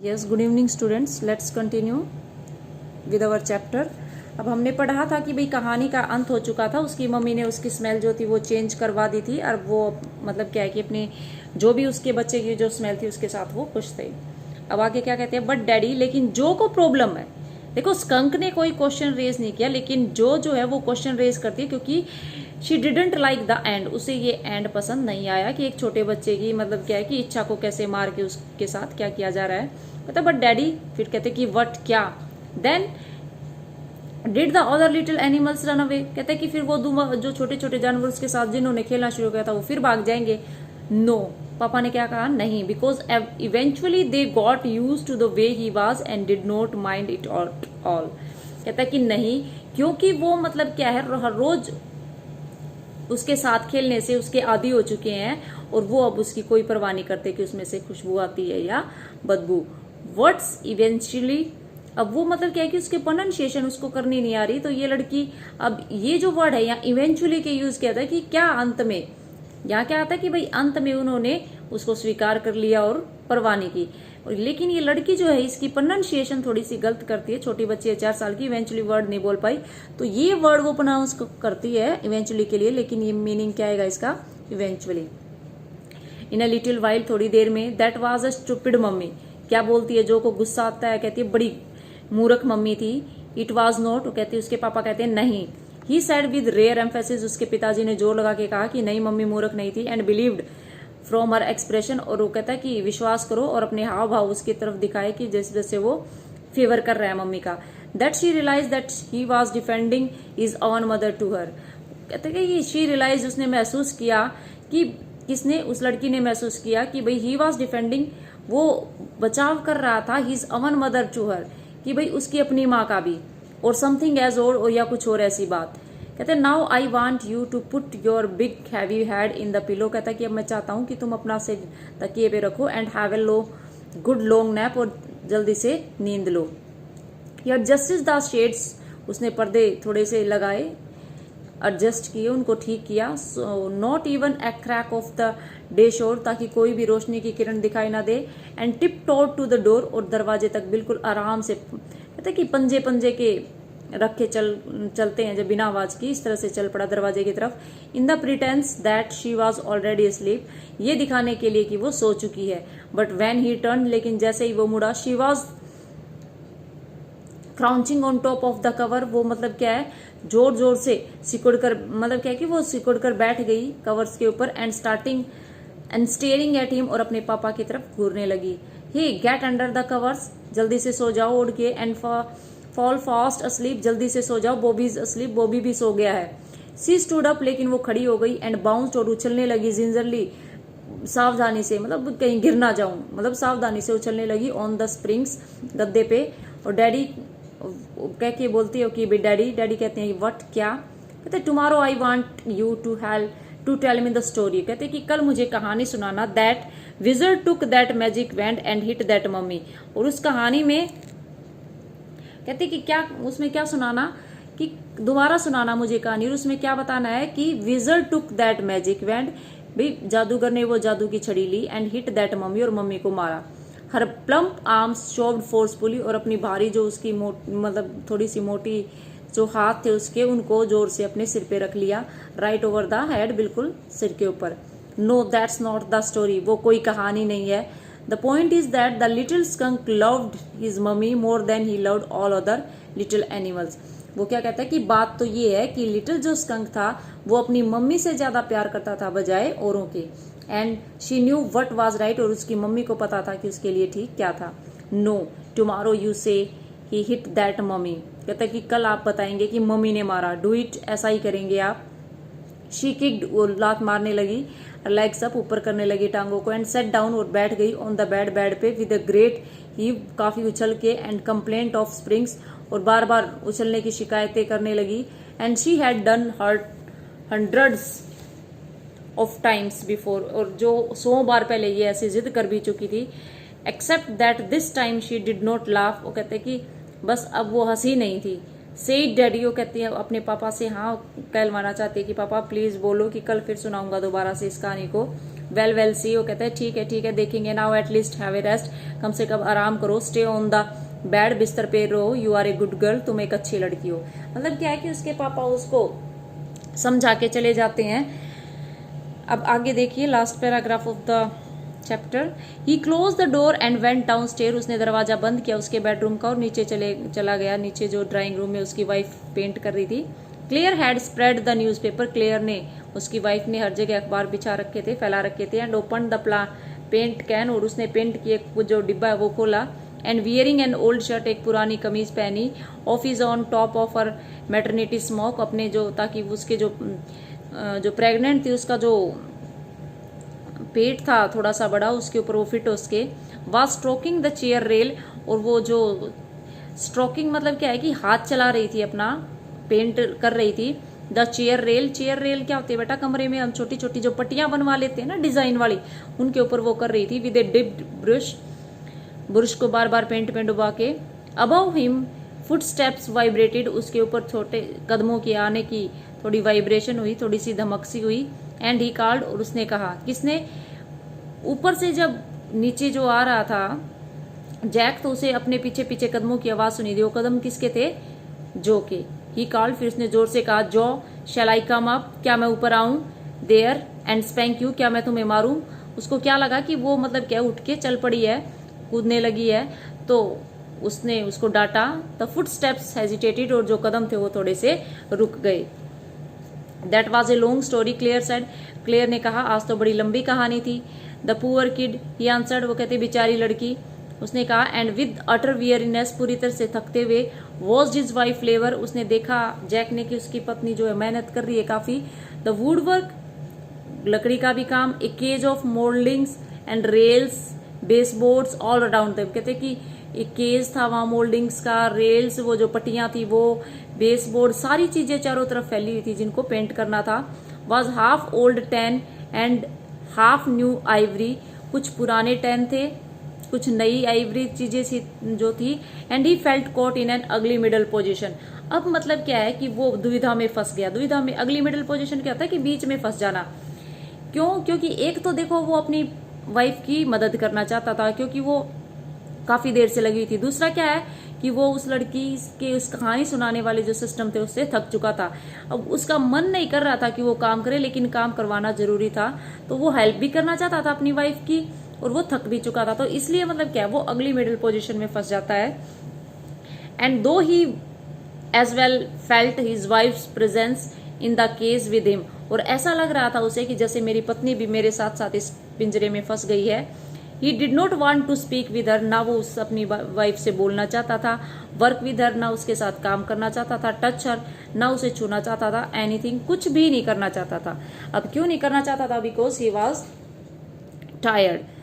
Yes, good evening students, let's continue with our chapter. अब हमने पढ़ा था कि भाई कहानी का अंत हो चुका था, उसकी मम्मी ने उसकी स्मेल जो थी वो चेंज करवा दी थी, और वो मतलब क्या है कि अपने जो भी उसके बच्चे की जो स्मेल थी उसके साथ वो खुश थे। अब आगे क्या कहते हैं, बट डैडी, लेकिन जो को प्रॉब्लम है। देखो, स्कंक ने कोई क्वेश्चन रेज नहीं किया, लेकिन जो है वो क्वेश्चन रेज करती है, क्योंकि she didn't like the end, उसे ये एंड पसंद नहीं आया कि एक छोटे बच्चे की मतलब क्या है कि इच्छा को कैसे मार के उसके साथ क्या किया जा रहा है। कहता बट डैडी, फिर कहते कि वट क्या, then did the other little animals run away, कहते कि फिर वो जो छोटे छोटे जानवर उसके साथ जिन्होंने खेलना शुरू किया था वो फिर भाग जाएंगे। नो, पापा ने क्या कहा, नहीं, because eventually they got used to the way he was and did not mind it all. कहता कि नहीं, क्योंकि वो मतलब क्या है, हर रोज उसके साथ खेलने से उसके आदी हो चुके हैं, और वो अब उसकी कोई परवाह नहीं करते कि उसमें से खुशबू आती है या बदबू। व्हाट्स इवेंचुअली, अब वो मतलब क्या है कि उसके प्रोनाउंसिएशन उसको करनी नहीं आ रही, तो ये लड़की, अब ये जो वर्ड है यहाँ इवेंचुअली के यूज किया था कि क्या अंत में, यहाँ क्या आता है कि भाई अंत में उन्होंने उसको स्वीकार कर लिया और परवाह नहीं की। लेकिन ये लड़की जो है इसकी प्रोनाउंसिएशन थोड़ी सी गलत करती है, छोटी बच्ची है 4 साल की, इवेंचुअली वर्ड नहीं बोल पाई, तो ये वर्ड वो प्रोनाउंस करती है इवेंचुअली के लिए, लेकिन ये मीनिंग क्या आएगा इसका, eventually. In a little while, थोड़ी देर में, that was a stupid mummy, क्या बोलती है, जो को गुस्सा आता है, कहती है बड़ी मूर्ख मम्मी थी। इट वाज नॉट, कहती है उसके पापा कहते हैं नहीं। He said with rare emphasis, उसके पिताजी ने जोर लगा के कहा कि नहीं, मम्मी मूर्ख नहीं थी। And believed from her expression, और वो कहता है कि विश्वास करो और अपने हाव भाव उसकी तरफ दिखाए कि जैसे जैसे वो फेवर कर रहा है मम्मी का। That she realize that he was defending his own mother to her, कहते हैं कि शी रियलाइज, उसने महसूस किया कि किसने, उस लड़की ने महसूस किया कि भाई ही वॉज डिफेंडिंग, वो बचाव कर रहा था his own mother to her, कि भाई उसकी अपनी माँ का भी, और समथिंग एज और या कुछ और ऐसी बात। कहते हैं now I want you to put your big heavy head in the pillow, कहता है कि अब मैं चाहता हूं कि तुम अपना सिर तकिए पे रखो, and have a low good long nap, और जल्दी से नींद लो। यार जस्टिस द शेड्स, उसने पर्दे थोड़े से लगाए, एडजस्ट किए, उनको ठीक किया। So not even a crack of the day shore, ताकि कोई भी रोशनी की किरण दिखाई ना दे। And tiptoed to the door, और दरवाजे तक बिल्कुल आराम से, कहते कि पंजे पंजे के रख के चलते हैं जब बिना आवाज की, इस तरह से चल पड़ा दरवाजे की तरफ। In the pretence that she was already asleep, ये दिखाने के लिए कि वो सो चुकी है। बट वेन ही टर्न, लेकिन जैसे ही वो मुड़ा, she was crouching on top of the cover, वो मतलब क्या है, जोर जोर से सिकुड़ कर, मतलब क्या है कि वो सिकुड़ कर बैठ गई कवर्स के ऊपर। एंड स्टेयरिंग एट हिम, और अपने पापा की तरफ घूरने लगी। ही गेट अंडर द कवर्स, जल्दी से सो जाओ उड़ के। एंड फॉल फास्ट अस्लीप, जल्दी से सो जाओ, बॉबी इज अस्लीप, बॉबी भी सो गया है। सी स्टूड अप, लेकिन वो खड़ी हो गई। एंड बाउंस्ड, और उछलने लगी, जिंजरली, सावधानी से, मतलब कहीं गिर ना जाऊं, मतलब सावधानी से उछलने लगी, ऑन द स्प्रिंग्स, गद्दे पे। और डैडी कह के बोलती हो कि डैडी, डैडी कहते हैं व्हाट क्या, कहते tomorrow I want you to tell me the story, कहते कि कल मुझे कहानी सुनाना। That wizard took that magic wand and hit that mummy, और उस कहानी में कहते कि क्या, उसमें क्या सुनाना, कि दोबारा सुनाना मुझे कहानी, और उसमें क्या बताना है कि wizard took that magic wand, भाई जादूगर ने वो जादू की छड़ी ली, एंड हिट दैट मम्मी, और मम्मी को मारा। हर प्लम्प आर्म्स शोव्ड फोर्सफुली, और अपनी भारी जो उसकी मतलब थोड़ी सी मोटी जो हाथ थे उसके, उनको जोर से अपने सिर पे रख लिया। राइट ओवर द हेड, बिल्कुल सिर के ऊपर। No, that's not the story, वो कोई कहानी नहीं है। The point is that the little skunk loved his mummy more than he loved all other little animals. वो क्या कहता है कि बात तो ये है कि लिटिल जो स्कंक था वो अपनी मम्मी से ज्यादा प्यार करता था बजाय औरों के। And she knew what was right, और उसकी मम्मी को पता था कि उसके लिए ठीक क्या था। नो, टुमारो यू से ही हिट दैट मम्मी, कहता कि कल आप बताएंगे कि मम्मी ने मारा। डू इट, ऐसा ही करेंगे आप। शी किक्ड, वो लात मारने लगी, लेग्स अप, ऊपर करने लगी टांगों को। एंड सेट डाउन, और बैठ गई ऑन द बेड, बेड पे, विद अ ग्रेट हीव, काफी उछल के। एंड कंप्लेंट ऑफ स्प्रिंग्स, और बार बार उछलने की शिकायतें करने लगी। And she had done hurt hundreds of times before, और जो 100 बार पहले ये ऐसी जिद कर भी चुकी थी। Except that this time she did not laugh, वो कहते कि बस अब वो हंसी नहीं थी। सेड डैडी, वो कहती है अपने पापा से हाँ कहलवाना चाहती है कि पापा प्लीज बोलो कि कल फिर सुनाऊंगा दोबारा से इस कहानी को। वेल वेल सी, वो कहते हैं ठीक है देखेंगे, now at least have a rest, कम से कम आराम करो, स्टे ऑन द बेड, बिस्तर पे रहो, you are a good girl, तुम एक अच्छी लड़की हो। मतलब क्या है कि उसके पापा उसको समझा के चले जाते हैं। अब आगे देखिए last paragraph of the chapter. He close the door and went down stair, उसने दरवाजा बंद किया उसके बेडरूम का और नीचे चला गया, नीचे जो ड्राइंग रूम में उसकी वाइफ पेंट कर रही थी। Claire had spread the newspaper, Claire ने, उसकी वाइफ ने हर जगह अखबार बिछा रखे थे, फैला रखे थे। And open the paint can, और उसने पेंट की एक जो डिब्बा है वो खोला। And wearing an old shirt, एक पुरानी कमीज पहनी। Of is on top of her maternity smoke, अपने जो, ताकि उसके जो प्रेग्नेंट थी उसका जो पेट था थोड़ा सा बड़ा, उसके ऊपर वो फिट उसके। Was stroking the chair rail, और वो जो स्ट्रोकिंग मतलब क्या है कि हाथ चला रही थी, अपना पेंट कर रही थी। The chair rail, chair rail क्या होती है बेटा, कमरे में हम छोटी छोटी जो पट्टियां बनवा लेते हैं ना डिजाइन वाली, उनके ऊपर वो कर रही थी। With A dipped brush, brush को बार बार पेंट में डुबा के। अबव हिम फुटस्टेप्स वाइब्रेटेड, उसके ऊपर छोटे कदमों के आने की थोड़ी वाइब्रेशन हुई, थोड़ी सी धमक सी हुई। एंड ही कॉल्ड, और उसने कहा, किसने, ऊपर से जब नीचे जो आ रहा था जैक, तो उसे अपने पीछे पीछे कदमों की आवाज सुनी दी। वो कदम किसके थे, जो के। ही कॉल्ड, फिर उसने जोर से कहा, जो शैल आई कम अप, क्या मैं ऊपर आऊं, देयर एंड स्पैंक यू, क्या मैं तुम्हें मारूं। उसको क्या लगा कि वो मतलब क्या उठ के चल पड़ी है, कूदने लगी है, तो उसने उसको डांटा। द फुट स्टेप्स हेजिटेटेड, और जो कदम थे वो थोड़े से रुक गए। That was a long story, clear said, clear ने कहा, आज तो बड़ी लंबी कहानी थी। The poor kid, he answered, वो कहते बेचारी लड़की, उसने कहा। एंड विद अटर वियरीनेस, पूरी तरह से थकते हुए। वॉज हिज वाइफ लेबर, उसने देखा जैक ने कि उसकी पत्नी जो है मेहनत कर रही है काफी। द वुड वर्क, लकड़ी का भी काम। A cage of mouldings and rails, baseboards all around them, कहते कि एक केज था वहां मोल्डिंग्स का, रेल्स वो जो पट्टियां थी वो, बेसबोर्ड, सारी चीजें चारों तरफ फैली हुई थी जिनको पेंट करना था। Was half old tan and half new Ivory, कुछ पुराने टैन थे, कुछ नई आइवरी चीजें जो थी। And he felt caught in an अगली मिडल पोजीशन, अब मतलब क्या है कि वो दुविधा में फंस गया। दुविधा में, अगली मिडल पोजीशन क्या होता है कि बीच में फंस जाना। क्यों, क्योंकि एक तो देखो वो अपनी वाइफ की मदद करना चाहता था क्योंकि वो काफी देर से लगी हुई थी। दूसरा क्या है कि वो उस लड़की के उस कहानी सुनाने वाले जो सिस्टम थे उससे थक चुका था। अब उसका मन नहीं कर रहा था कि वो काम करे, लेकिन काम करवाना जरूरी था, तो वो हेल्प भी करना चाहता था अपनी वाइफ की, और वो थक भी चुका था, तो इसलिए मतलब क्या है वो अगली मिडिल पोजीशन में फंस जाता है। And though he as well felt his wife's presence in the cage with him, और ऐसा लग रहा था उसे कि जैसे मेरी पत्नी भी मेरे साथ साथ इस पिंजरे में फंस गई है। He did not want to speak with her, ना वो उस अपनी वाइफ से बोलना चाहता था। वर्क विद हर, ना उसके साथ काम करना चाहता था। टच हर, ना उसे छूना चाहता था। एनीथिंग, कुछ भी नहीं करना चाहता था। अब क्यों नहीं करना चाहता था, because he was tired.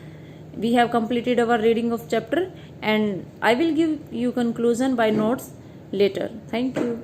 We have completed our reading of chapter, and I will give you conclusion by notes later. Thank you.